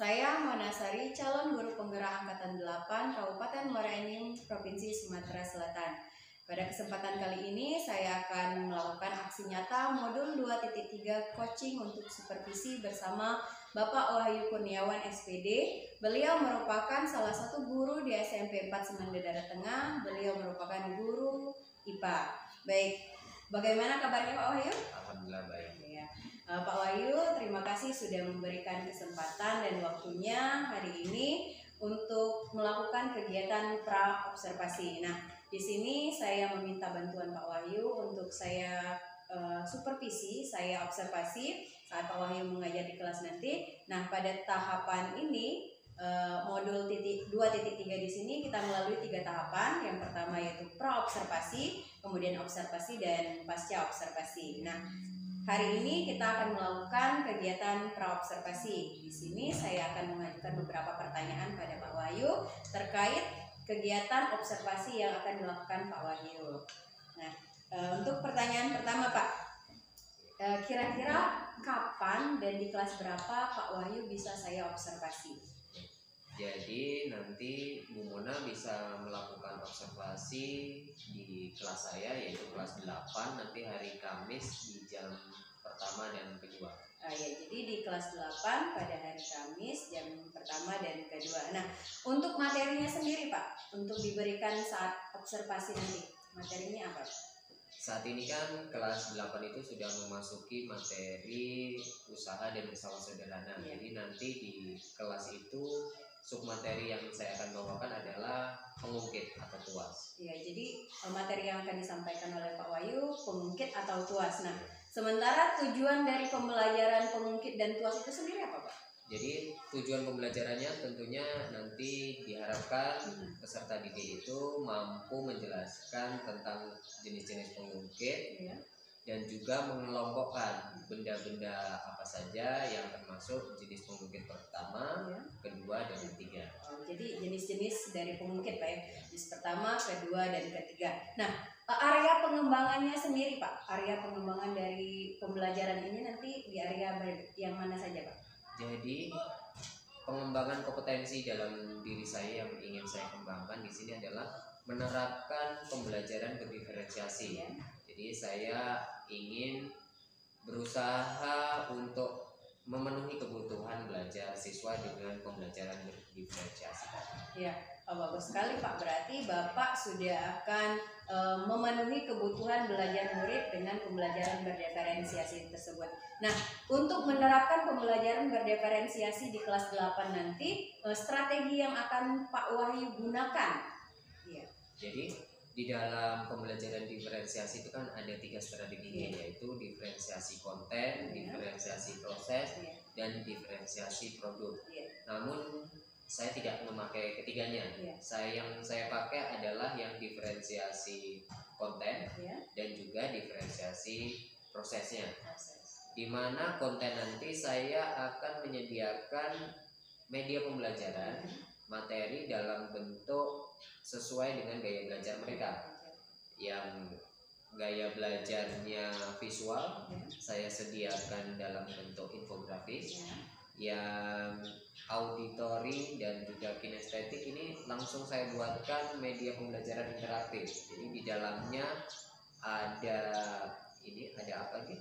Saya Monasari, calon guru penggerak Angkatan 8 Kabupaten Muara Enim, Provinsi Sumatera Selatan. Pada kesempatan kali ini saya akan melakukan aksi nyata modul 2.3 coaching untuk supervisi bersama Bapak Wahyu Kurniawan SPD. Beliau merupakan salah satu guru di SMP 4 Semanda Darat Tengah. Beliau merupakan guru IPA. Baik, bagaimana kabarnya Pak Wahyu? Alhamdulillah baik. Ya. Pak Wahyu, terima kasih sudah memberikan kesempatan dan waktunya hari ini untuk melakukan kegiatan pra-observasi. Nah, di sini saya meminta bantuan Pak Wahyu untuk saya supervisi, saya observasi saat Pak Wahyu mengajar di kelas nanti. Nah, pada tahapan ini modul 2.3 di sini kita melalui 3 tahapan. Yang pertama yaitu pra-observasi, kemudian observasi dan pasca observasi. Nah, hari ini kita akan melakukan kegiatan pra-observasi. Di sini saya akan mengajukan beberapa pertanyaan pada Pak Wahyu terkait kegiatan observasi yang akan dilakukan Pak Wahyu. Nah, untuk pertanyaan pertama Pak, kira-kira kapan dan di kelas berapa Pak Wahyu bisa saya observasi? Jadi nanti Bu Mona bisa melakukan observasi di kelas saya yaitu kelas 8 nanti hari Kamis di jam pertama dan kedua. Ya, jadi di kelas 8 pada hari Kamis jam pertama dan kedua. Nah, untuk materinya sendiri Pak, untuk diberikan saat observasi nanti, materinya apa? Saat ini kan kelas 8 itu sudah memasuki materi usaha dan usaha sederhana. Ya. Jadi nanti di kelas itu submateri yang saya akan bawakan adalah pengungkit atau tuas. Ya, jadi materi yang akan disampaikan oleh Pak Wahyu pengungkit atau tuas. Nah, sementara tujuan dari pembelajaran pengungkit dan tuas itu sendiri apa Pak? Jadi tujuan pembelajarannya tentunya nanti diharapkan peserta didik itu mampu menjelaskan tentang jenis-jenis pengungkit Ya. dan juga mengelompokkan benda-benda apa saja yang termasuk jenis pengungkit pertama, Ya. kedua, dan ketiga. Jadi jenis-jenis dari pengungkit Pak ya, jenis pertama, kedua, dan ketiga. Nah, area pengembangannya sendiri Pak, area pengembangan dari pembelajaran ini nanti di area yang mana saja Pak? Jadi pengembangan kompetensi dalam diri saya yang ingin saya kembangkan di sini adalah menerapkan pembelajaran berdiferensiasi. Ya. Jadi saya ingin berusaha untuk memenuhi kebutuhan belajar siswa dengan pembelajaran berdiferensiasi. Ya, bagus sekali Pak. Berarti Bapak sudah akan memenuhi kebutuhan belajar murid dengan pembelajaran berdiferensiasi tersebut. Nah, untuk menerapkan pembelajaran berdiferensiasi di kelas 8 nanti, strategi yang akan Pak Wahyu gunakan. Ya. Jadi di dalam pembelajaran diferensiasi itu kan ada 3 strategi, yaitu diferensiasi konten, diferensiasi proses, dan diferensiasi produk. Namun saya tidak memakai ketiganya. Yang saya pakai adalah yang diferensiasi konten dan juga diferensiasi prosesnya. Di mana konten nanti saya akan menyediakan media pembelajaran, materi dalam bentuk sesuai dengan gaya belajar mereka. Yang gaya belajarnya visual, saya sediakan dalam bentuk infografis. Yang auditory dan juga kinestetik ini langsung saya buatkan media pembelajaran interaktif. Jadi di dalamnya ada apa nih?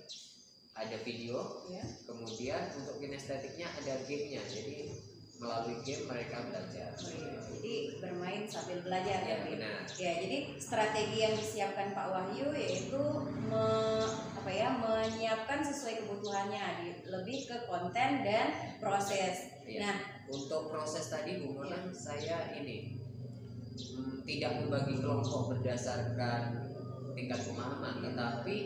Ada video. Kemudian untuk kinestetiknya ada gamenya. Jadi melalui game mereka belajar. Jadi bermain sambil belajar ya, benar. Ya, jadi strategi yang disiapkan Pak Wahyu yaitu menyiapkan sesuai kebutuhannya, lebih ke konten dan proses. Ya. Nah, untuk proses tadi Bu Mona, saya ini tidak membagi kelompok berdasarkan tingkat pemahaman, tetapi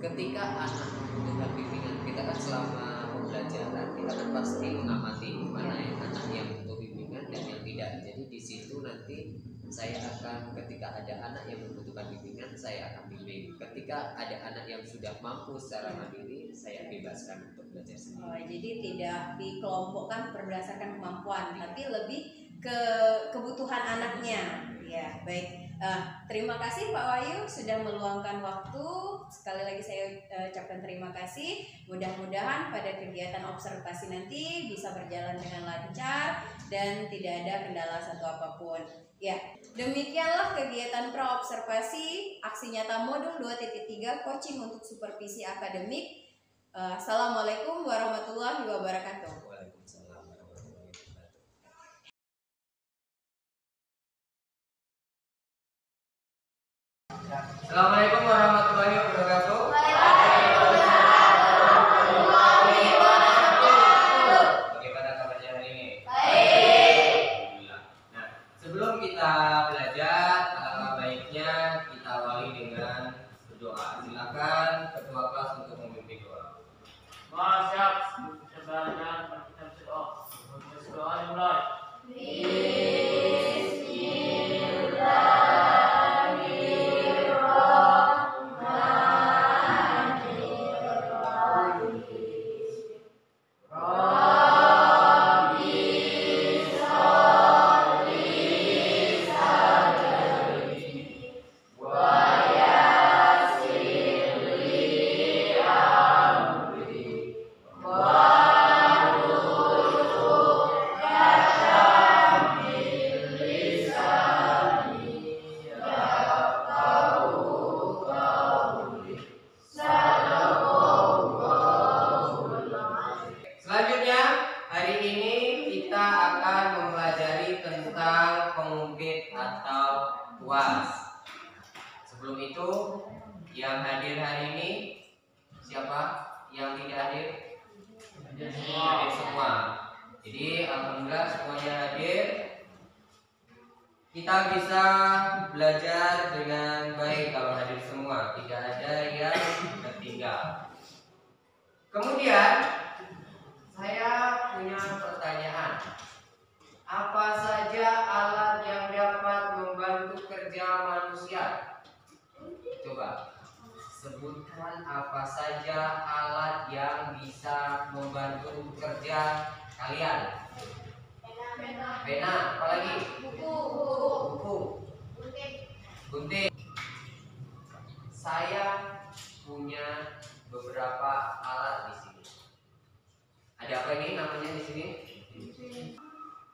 ketika anak membutuhkan bimbingan, kita kan selama pembelajaran kita kan pasti mengamati mana yang anak yang butuh bimbingan dan yang tidak. Jadi di situ nanti saya akan, ketika ada anak yang membutuhkan bimbingan, saya akan bimbing. Ketika ada anak yang sudah mampu secara mandiri, saya bebaskan untuk belajar sendiri. Jadi tidak dikelompokkan berdasarkan kemampuan, tapi lebih ke kebutuhan anaknya. Ya, baik. Terima kasih Pak Wahyu sudah meluangkan waktu. Sekali lagi saya ucapkan terima kasih. Mudah-mudahan pada kegiatan observasi nanti bisa berjalan dengan lancar dan tidak ada kendala satu apapun. Ya, demikianlah kegiatan pra-observasi aksi nyata modul 2.3 coaching untuk supervisi akademik. Assalamualaikum warahmatullahi wabarakatuh. Waalaikumsalam warahmatullahi wabarakatuh. Assalamualaikum warahmatullahi wabarakatuh. Bagaimana kabarnya hari ini? Baik. Alhamdulillah. Nah, sebelum kita belajar, alangkah baiknya kita awali dengan berdoa. Silakan ketua kelas untuk memimpin doa. Masyaallah, sebenarnya kita berdoa. Berdoa dimulai. Selanjutnya, hari ini kita akan mempelajari tentang pengungkit atau UAS. Sebelum itu, yang hadir hari ini siapa? Yang tidak hadir? Hadir semua. Jadi, alhamdulillah semuanya hadir. Kita bisa belajar dengan baik kalau hadir semua, tidak ada yang tertinggal. Kemudian saya punya pertanyaan. Apa saja alat yang dapat membantu kerja manusia? Coba sebutkan apa saja alat yang bisa membantu kerja kalian. Pena, apalagi? Buku. Gunting. Saya punya beberapa alat di sini. Ada apa ini namanya di sini?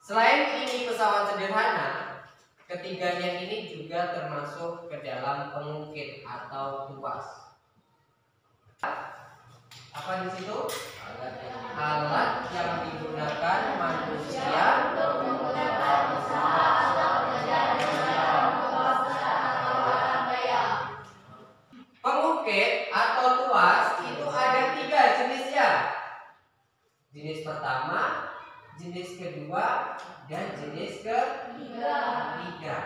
Selain ini pesawat sederhana, ketiganya ini juga termasuk ke dalam pengungkit atau tuas. Apa di situ? Alat yang digunakan manusia pengungkit atau tuas itu ada 3 jenisnya. Jenis pertama, jenis kedua, dan jenis ketiga.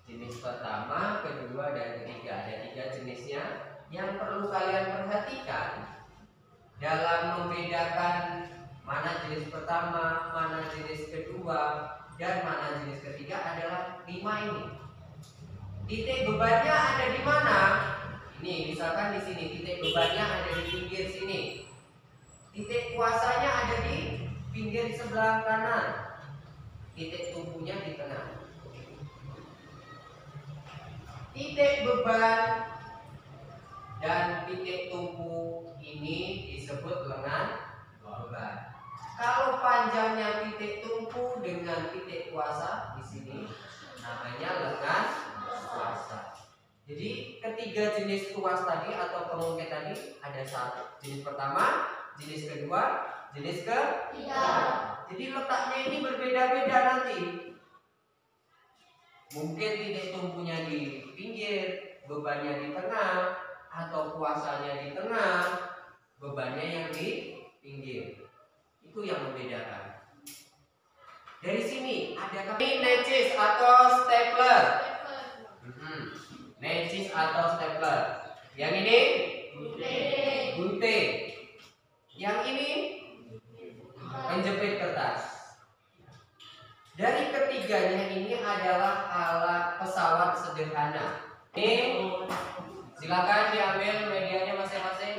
Jenis pertama, kedua, dan ketiga. Ada 3 jenisnya. Yang perlu kalian perhatikan dalam membedakan mana jenis pertama, mana jenis kedua, dan mana jenis ketiga adalah 5 ini. Titik bebannya ada di mana? Ini misalkan di sini titik bebannya ada di pinggir sini. Titik kuasanya ada di pinggir sebelah kanan. Titik tumpunya di tengah. Titik beban dan titik tumpu ini disebut lengan beban. Kalau panjangnya titik tumpu dengan titik kuasa di sini namanya lengan kuasa. Jadi ketiga jenis tuas tadi atau pengungkit tadi ada 1. Jenis pertama, jenis kedua, jenis ketiga. Jadi letaknya ini berbeda-beda nanti. Mungkin titik tumpunya di pinggir, bebannya di tengah, atau kuasanya di tengah, bebannya yang di pinggir. Itu yang membedakan. Dari sini ada necis atau stapler. Necis atau stapler. Yang ini gunting. Yang ini penjepit kertas. Dari ketiganya ini adalah alat pesawat sederhana. Ini silakan diambil medianya masing-masing.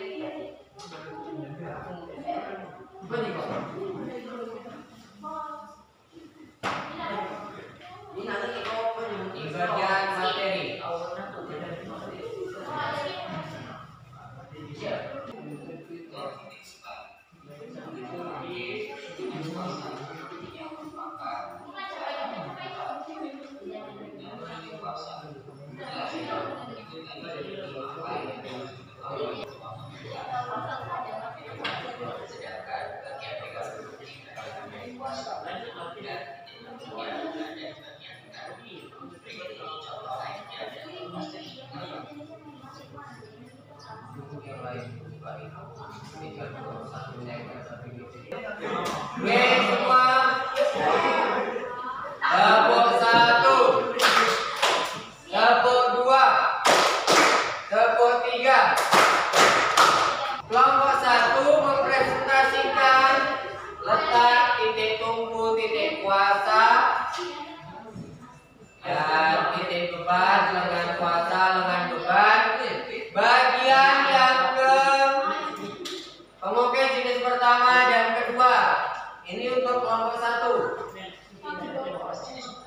Pengukir jenis pertama dan kedua. Ini untuk kelompok 1.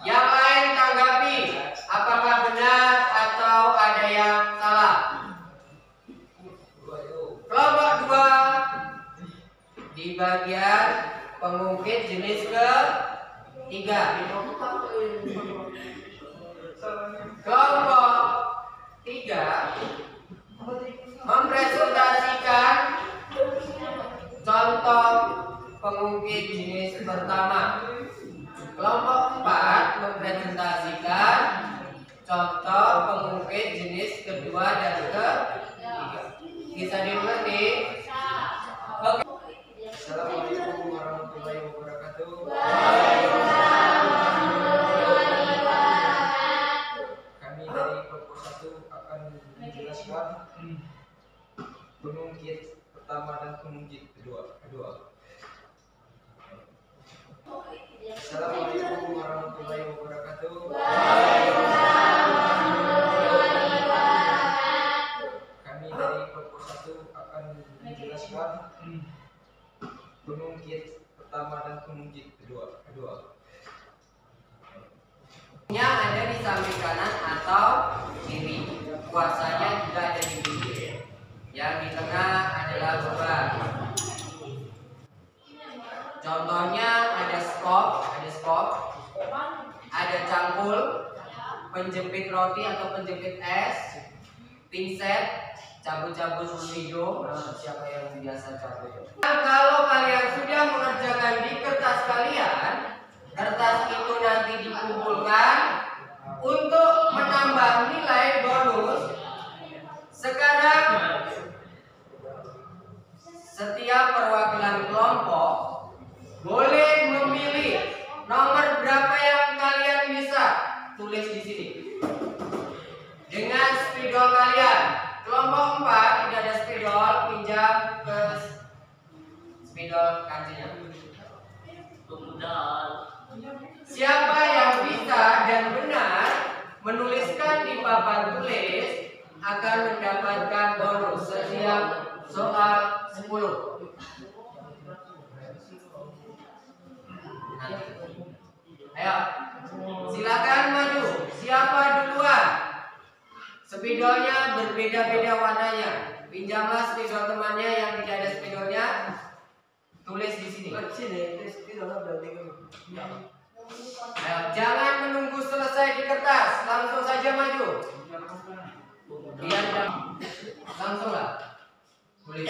Yang lain tanggapi apakah benar atau ada yang salah. Kelompok 2 di bagian pengungkit jenis ketiga. Kelompok 3 mempresentasikan contoh pengungkit jenis pertama. Kelompok 4 mempresentasikan contoh pengungkit jenis kedua dan ketiga. Bisa dimengerti? Oke. Assalamualaikum warahmatullahi wabarakatuh. Kami dari kelompok 1 akan menjelaskan pengungkit pertama dan pengungkit kedua. Assalamualaikum warahmatullahi wabarakatuh. Kami dari kelompok 1 akan menjelaskan pengungkit pertama dan pengungkit kedua. Yang ada di samping kanan atau kiri. Kuasanya juga ada di pinggir. Yang di tengah adalah beban. Contohnya ada skop, ada cangkul, penjepit roti atau penjepit es, pinset, cabut-cabut video. Siapa yang biasa cabut? Nah, kalau kalian sudah mengerjakan di kertas kalian, kertas itu nanti dikumpulkan untuk menambah nilai bonus. Sekarang setiap perwakilan kelompok boleh memilih nomor berapa yang kalian bisa tulis di sini dengan spidol kalian. Kelompok 4 tidak ada spidol, pinjam ke spidol kancingnya. Siapa yang bisa dan benar menuliskan di papan tulis akan mendapatkan bonus setiap soal 10. Ayo, silakan maju. Siapa duluan? Spidolnya berbeda-beda warnanya. Pinjamlah spidol temannya yang tidak ada spidolnya. Tulis di sini. Ayo, jangan menunggu selesai di kertas, langsung saja maju. Biar langsung lah. Tulis.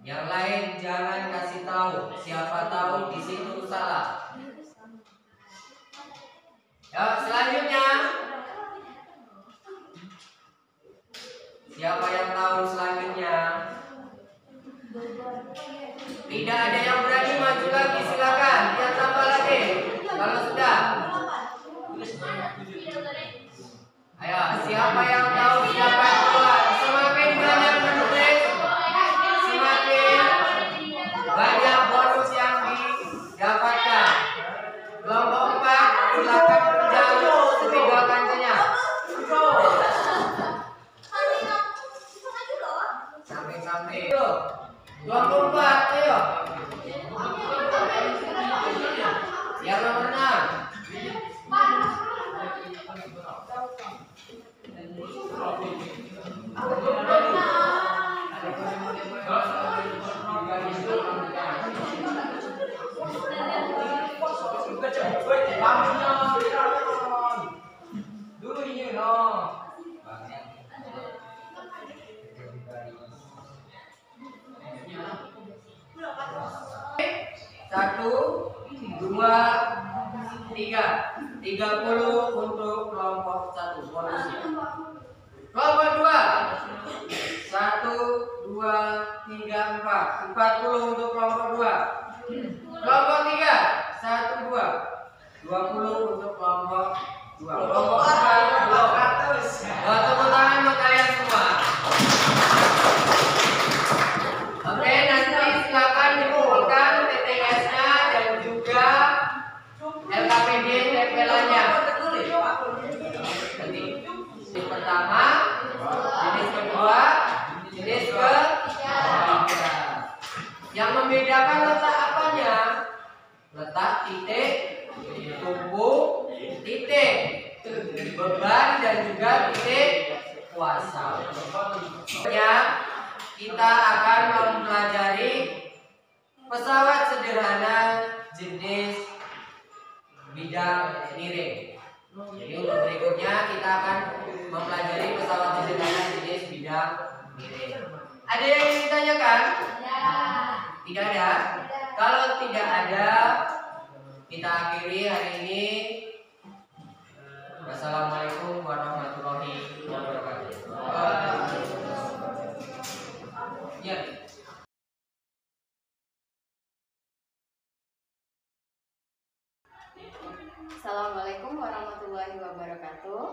Yang lain jangan kasih tahu, siapa tahu di situ salah. Ya, selanjutnya. Siapa yang tahu selanjutnya? Tidak ada yang berani maju lagi, silakan. Lihat tambah lagi. Kalau sudah. Ayo, siapa yang tahu siapa yang keluar? Semakin banyak menulis, semakin banyak bonus yang didapatkan. Kelompok 4, silakan pinjam spidol kancingnya. Sampai. Kelompok 4, ayo. Yang nomor 6. Dulu ini no. 1, 2, 3. 30 untuk kelompok 1 bonusnya. Kelompok 2. 1, 2, 3, 4. 40 untuk kelompok 2. Kelompok 3. 1, 2. 20 untuk kelompok 2. Kelompok 4 200. Tepuk tangan untuk kalian semua. Oke, nanti silakan dikumpulkan TTS-nya dan juga LKPD, TP pertama, jenis kedua, jenis ketiga. Yang membedakan letak apanya? Letak titik, tumpu, titik beban dan juga titik kuasa. Kita akan mempelajari pesawat sederhana jenis bidang miring. Jadi untuk berikutnya kita akan mempelajari pesawat sederhana jenis bidang miring. Ada yang ingin ditanyakan? Tidak ada? Kalau tidak ada, kita akhiri hari ini. Wassalamualaikum warahmatullahi wabarakatuh. Ya. Assalamualaikum warahmatullahi wabarakatuh.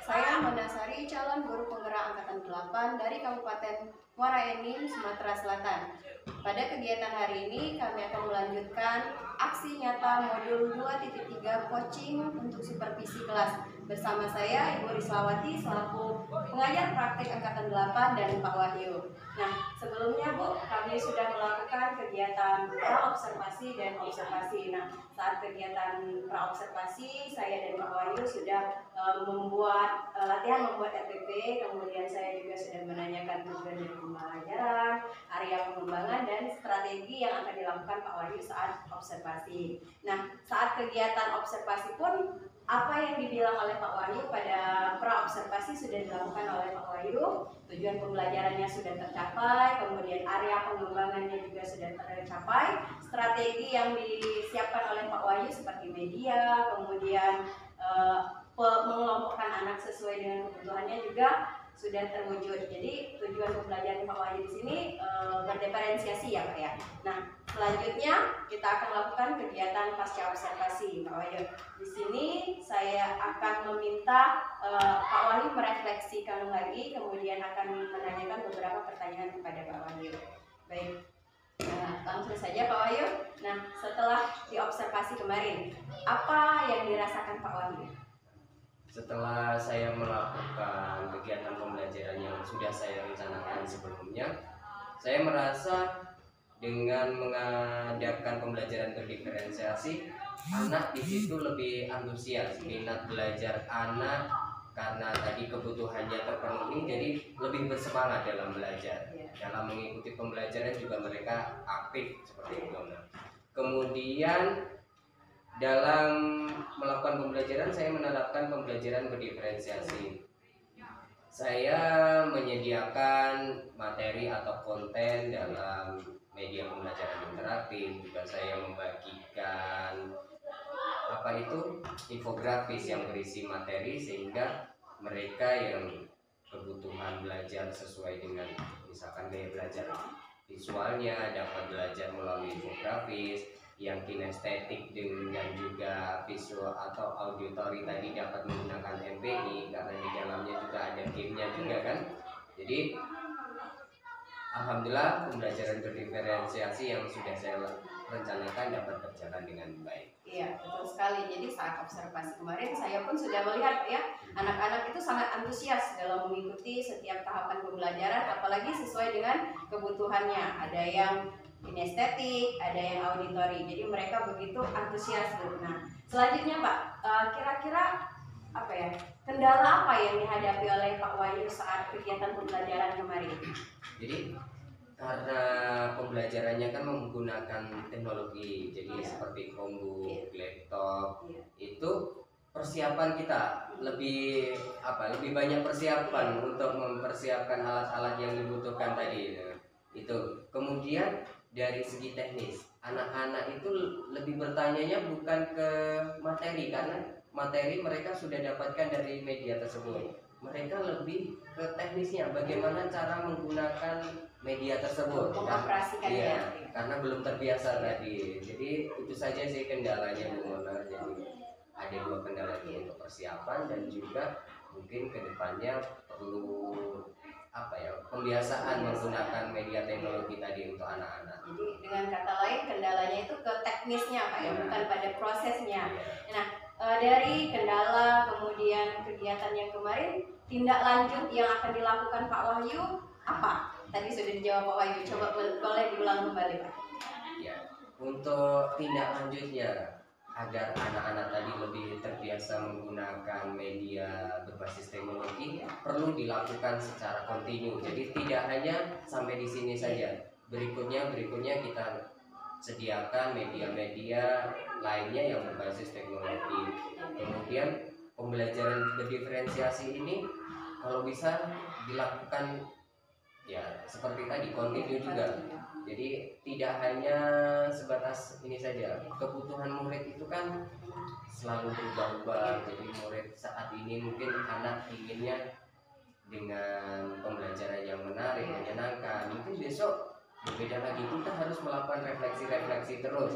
Saya Mandasari, calon guru penggerak angkatan 8 dari Kabupaten Muara Enim, Sumatera Selatan. Pada kegiatan hari ini kami akan melanjutkan aksi nyata modul 2.3 coaching untuk supervisi kelas. Bersama saya Ibu Rislawati selaku pengajar praktik angkatan 8 dan Pak Wahyu. Nah, sebelumnya Bu, kami sudah melakukan kegiatan pra-observasi dan observasi. Nah, saat kegiatan pra-observasi, saya dan Pak Wahyu sudah membuat latihan membuat RPP, kemudian saya juga sudah menanyakan tujuan dari pembelajaran, area pengembangan, dan strategi yang akan dilakukan Pak Wahyu saat observasi. Nah, saat kegiatan observasi pun apa yang dibilang oleh Pak Wahyu pada pra-observasi sudah dilakukan oleh Pak Wahyu. Tujuan pembelajarannya sudah tercapai, kemudian area pengembangannya juga sudah tercapai. Strategi yang disiapkan oleh Pak Wahyu seperti media, kemudian mengelompokkan anak sesuai dengan kebutuhannya juga sudah terwujud. Jadi tujuan pembelajaran Pak Wahyu di sini berdiferensiasi ya Pak ya. Nah, selanjutnya kita akan lakukan kegiatan pasca observasi Pak Wahyu. Di sini saya akan meminta Pak Wahyu merefleksikan lagi, kemudian akan menanyakan beberapa pertanyaan kepada Pak Wahyu. Baik, langsung saja Pak Wahyu. Nah, setelah diobservasi kemarin, apa yang dirasakan Pak Wahyu? Setelah saya melakukan kegiatan pembelajaran yang sudah saya rencanakan sebelumnya, saya merasa dengan mengadakan pembelajaran berdiferensiasi, anak di situ lebih antusias, minat belajar anak karena tadi kebutuhannya terpenuhi, jadi lebih bersemangat dalam belajar. Dalam mengikuti pembelajaran juga mereka aktif seperti itu. Kemudian dalam melakukan pembelajaran saya menerapkan pembelajaran berdiferensiasi. Saya menyediakan materi atau konten dalam media pembelajaran interaktif, juga saya membagikan infografis yang berisi materi sehingga mereka yang kebutuhan belajar sesuai dengan misalkan gaya belajar visualnya dapat belajar melalui infografis, yang kinestetik dengan juga visual atau auditory tadi dapat menggunakan MPI karena di dalamnya juga ada gamenya juga kan. Jadi alhamdulillah pembelajaran berdiferensiasi yang sudah saya rencanakan dapat berjalan dengan baik. Iya, betul sekali. Jadi saat observasi kemarin saya pun sudah melihat ya, anak-anak itu sangat antusias dalam mengikuti setiap tahapan pembelajaran, apalagi sesuai dengan kebutuhannya. Ada yang kinestetik, ada yang auditori. Jadi mereka begitu antusias. Nah, selanjutnya Pak, kira-kira apa ya? Kendala apa yang dihadapi oleh Pak Wahyu saat kegiatan pembelajaran kemarin? Jadi karena pembelajarannya kan menggunakan teknologi, jadi seperti Chromebook, laptop, itu persiapan kita lebih banyak persiapan untuk mempersiapkan alat-alat yang dibutuhkan tadi. Itu kemudian dari segi teknis, anak-anak itu lebih bertanyanya bukan ke materi karena materi mereka sudah dapatkan dari media tersebut. Mereka lebih ke teknisnya, bagaimana cara menggunakan media tersebut. Karena belum terbiasa tadi. Jadi itu saja sih kendalanya Bu Mona. Jadi ada dua kendala itu untuk persiapan dan juga mungkin kedepannya perlu pembiasaan menggunakan media teknologi tadi untuk anak-anak. Jadi dengan kata lain kendalanya itu ke teknisnya Pak ya, bukan pada prosesnya. Nah, dari kendala kemudian kegiatan yang kemarin, tindak lanjut yang akan dilakukan Pak Wahyu apa? Tadi sudah dijawab Pak Wahyu, coba boleh diulang kembali Pak. Ya, untuk tindak lanjutnya agar anak-anak tadi lebih terbiasa menggunakan media berbasis teknologi perlu dilakukan secara kontinu. Jadi tidak hanya sampai di sini saja. Berikutnya kita sediakan media-media lainnya yang berbasis teknologi. Kemudian pembelajaran berdiferensiasi ini kalau bisa dilakukan ya seperti tadi kontinu juga. Jadi tidak hanya sebatas ini saja. Kebutuhan murid itu kan selalu berubah-ubah. Jadi murid saat ini mungkin anak inginnya dengan pembelajaran yang menarik, menyenangkan. Mungkin besok berbeda lagi. Kita harus melakukan refleksi-refleksi terus.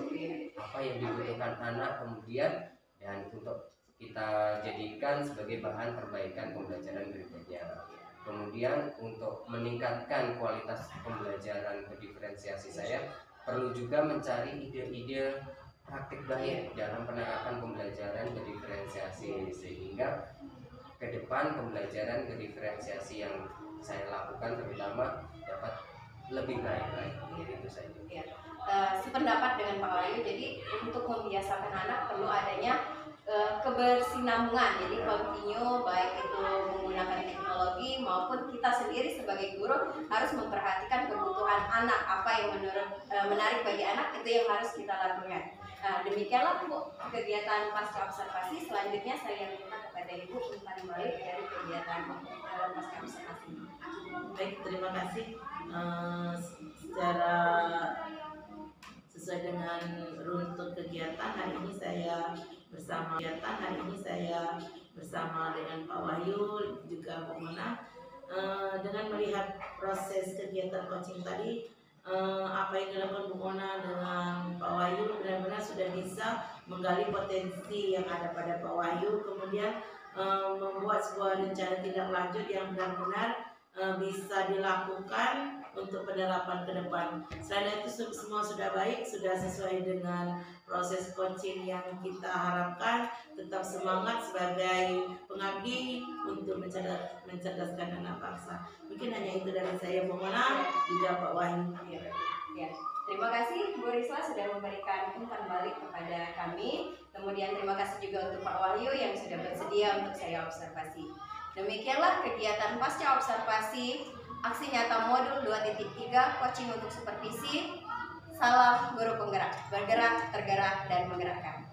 Apa yang dibutuhkan anak kemudian dan untuk kita jadikan sebagai bahan perbaikan pembelajaran berikutnya. Kemudian untuk meningkatkan kualitas pembelajaran berdiferensiasi saya perlu juga mencari ide-ide praktik baik dalam penerapan pembelajaran berdiferensiasi sehingga ke depan pembelajaran berdiferensiasi yang saya lakukan terutama dapat lebih baik lagi. Itu saja. Ya. Sependapat dengan Pak Wahyu, jadi untuk membiasakan anak perlu adanya kebersinambungan, jadi kontinu baik itu menggunakan teknologi maupun kita sendiri sebagai guru harus memperhatikan kebutuhan anak, apa yang menarik bagi anak itu yang harus kita lakukan. Demikianlah Bu kegiatan pasca observasi. Selanjutnya saya minta kepada Ibu umpan balik dari kegiatan pasca observasi. Baik, terima kasih. Secara sesuai dengan runtut kegiatan hari ini saya bersama dengan Pak Wahyu juga Bu Mona dengan melihat proses kegiatan coaching tadi, apa yang dilakukan Bu Mona dengan Pak Wahyu benar-benar sudah bisa menggali potensi yang ada pada Pak Wahyu, kemudian membuat sebuah rencana tindak lanjut yang benar-benar bisa dilakukan untuk penerapan ke depan. Selain itu semua sudah baik, sudah sesuai dengan proses coaching yang kita harapkan. Tetap semangat sebagai pengabdi untuk mencerdaskan anak bangsa. Mungkin hanya itu dari saya, Bu Mona, juga Pak Wahyu. Ya. Terima kasih Bu Risla sudah memberikan umpan balik kepada kami. Kemudian terima kasih juga untuk Pak Wahyu yang sudah bersedia untuk saya observasi. Demikianlah kegiatan pasca observasi aksi nyata modul 2.3 coaching untuk supervisi. Salam guru penggerak, bergerak, tergerak, dan menggerakkan.